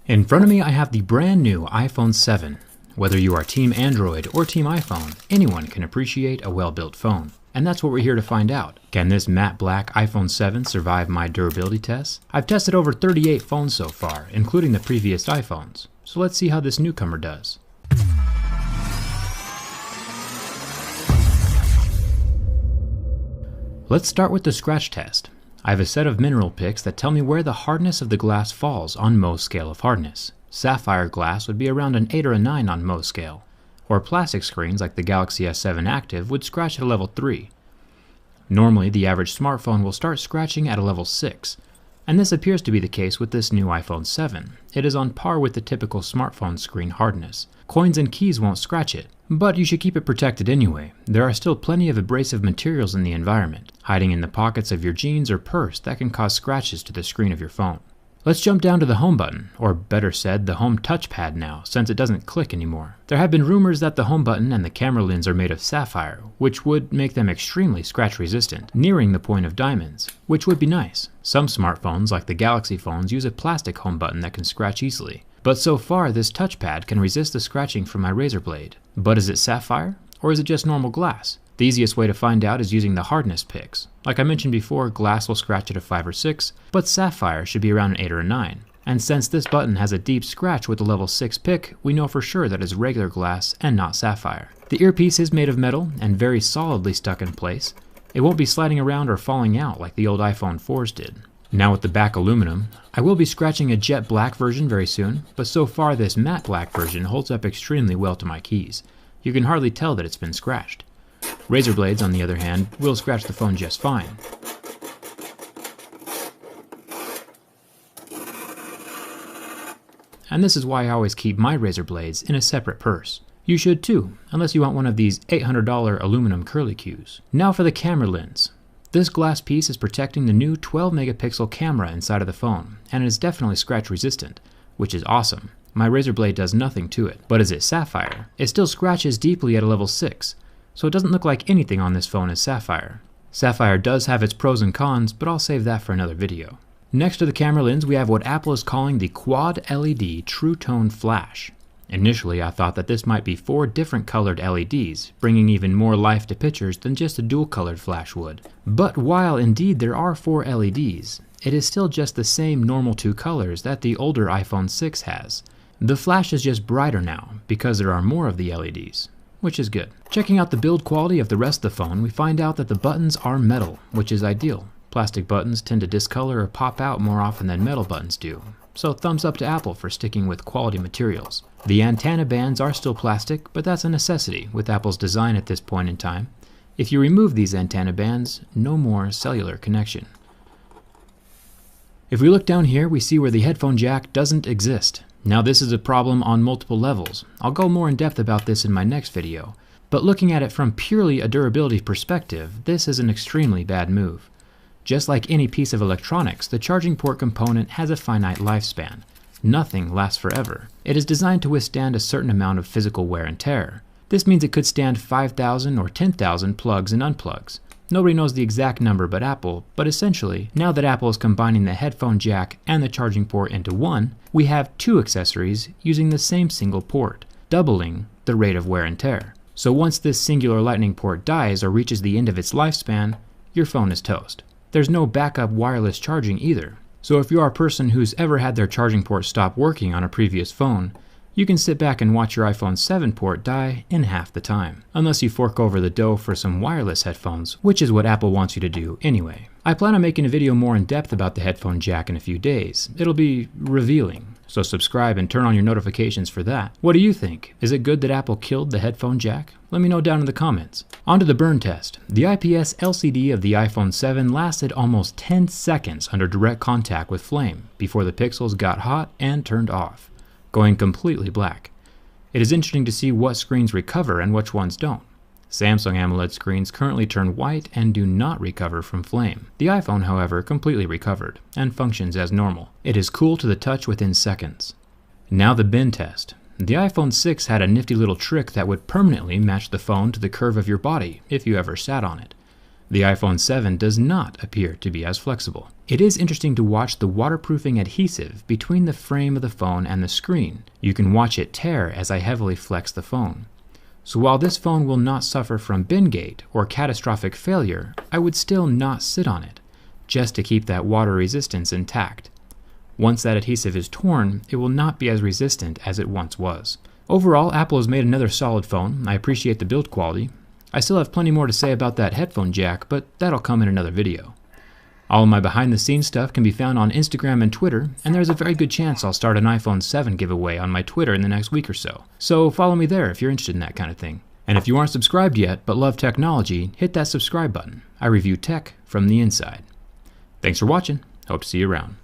In front of me I have the brand new iPhone 7. Whether you are Team Android or Team iPhone, anyone can appreciate a well-built phone. And that's what we're here to find out. Can this matte black iPhone 7 survive my durability tests? I've tested over 38 phones so far, including the previous iPhones. So let's see how this newcomer does. Let's start with the scratch test. I have a set of mineral picks that tell me where the hardness of the glass falls on Mohs scale of hardness. Sapphire glass would be around an 8 or a 9 on Mohs scale, or plastic screens like the Galaxy S7 Active would scratch at a level 3. Normally, the average smartphone will start scratching at a level 6, and this appears to be the case with this new iPhone 7. It is on par with the typical smartphone screen hardness. Coins and keys won't scratch it, but you should keep it protected anyway. There are still plenty of abrasive materials in the environment, hiding in the pockets of your jeans or purse that can cause scratches to the screen of your phone. Let's jump down to the home button, or better said, the home touchpad now, since it doesn't click anymore. There have been rumors that the home button and the camera lens are made of sapphire, which would make them extremely scratch resistant, nearing the point of diamonds, which would be nice. Some smartphones, like the Galaxy phones, use a plastic home button that can scratch easily. But so far, this touchpad can resist the scratching from my razor blade. But is it sapphire, or is it just normal glass? The easiest way to find out is using the hardness picks. Like I mentioned before, glass will scratch at a 5 or 6, but sapphire should be around an 8 or a 9. And since this button has a deep scratch with a level 6 pick, we know for sure that it's regular glass and not sapphire. The earpiece is made of metal and very solidly stuck in place. It won't be sliding around or falling out like the old iPhone 4s did. Now with the back aluminum, I will be scratching a jet black version very soon, but so far this matte black version holds up extremely well to my keys. You can hardly tell that it's been scratched. Razor blades, on the other hand, will scratch the phone just fine. And this is why I always keep my razor blades in a separate purse. You should too, unless you want one of these $800 aluminum curlicues. Now for the camera lens. This glass piece is protecting the new 12 megapixel camera inside of the phone, and it is definitely scratch resistant, which is awesome. My razor blade does nothing to it. But is it sapphire? It still scratches deeply at a level 6. So it doesn't look like anything on this phone is sapphire. Sapphire does have its pros and cons, but I'll save that for another video. Next to the camera lens, we have what Apple is calling the Quad LED True Tone Flash. Initially, I thought that this might be 4 different colored LEDs, bringing even more life to pictures than just a dual-colored flash would. But while indeed there are 4 LEDs, it is still just the same normal 2 colors that the older iPhone 6 has. The flash is just brighter now, because there are more of the LEDs. Which is good. Checking out the build quality of the rest of the phone, we find out that the buttons are metal, which is ideal. Plastic buttons tend to discolor or pop out more often than metal buttons do, so thumbs up to Apple for sticking with quality materials. The antenna bands are still plastic, but that's a necessity with Apple's design at this point in time. If you remove these antenna bands, no more cellular connection. If we look down here, we see where the headphone jack doesn't exist. Now this is a problem on multiple levels. I'll go more in depth about this in my next video. But looking at it from purely a durability perspective, this is an extremely bad move. Just like any piece of electronics, the charging port component has a finite lifespan. Nothing lasts forever. It is designed to withstand a certain amount of physical wear and tear. This means it could stand 5,000 or 10,000 plugs and unplugs. Nobody knows the exact number but Apple, but essentially, now that Apple is combining the headphone jack and the charging port into one, we have 2 accessories using the same single port, doubling the rate of wear and tear. So once this singular lightning port dies or reaches the end of its lifespan, your phone is toast. There's no backup wireless charging either. So if you are a person who's ever had their charging port stop working on a previous phone, you can sit back and watch your iPhone 7 port die in half the time, unless you fork over the dough for some wireless headphones, which is what Apple wants you to do anyway. I plan on making a video more in depth about the headphone jack in a few days. It'll be revealing, so subscribe and turn on your notifications for that. What do you think? Is it good that Apple killed the headphone jack? Let me know down in the comments. On to the burn test. The IPS LCD of the iPhone 7 lasted almost 10 seconds under direct contact with flame before the pixels got hot and turned off, going completely black. It is interesting to see what screens recover and which ones don't. Samsung AMOLED screens currently turn white and do not recover from flame. The iPhone, however, completely recovered and functions as normal. It is cool to the touch within seconds. Now the bend test. The iPhone 6 had a nifty little trick that would permanently match the phone to the curve of your body if you ever sat on it. The iPhone 7 does not appear to be as flexible. It is interesting to watch the waterproofing adhesive between the frame of the phone and the screen. You can watch it tear as I heavily flex the phone. So while this phone will not suffer from bin gate or catastrophic failure, I would still not sit on it, just to keep that water resistance intact. Once that adhesive is torn, it will not be as resistant as it once was. Overall, Apple has made another solid phone. I appreciate the build quality. I still have plenty more to say about that headphone jack, but that'll come in another video. All of my behind-the-scenes stuff can be found on Instagram and Twitter, and there's a very good chance I'll start an iPhone 7 giveaway on my Twitter in the next week or so. So follow me there if you're interested in that kind of thing. And if you aren't subscribed yet but love technology, hit that subscribe button. I review tech from the inside. Thanks for watching. Hope to see you around.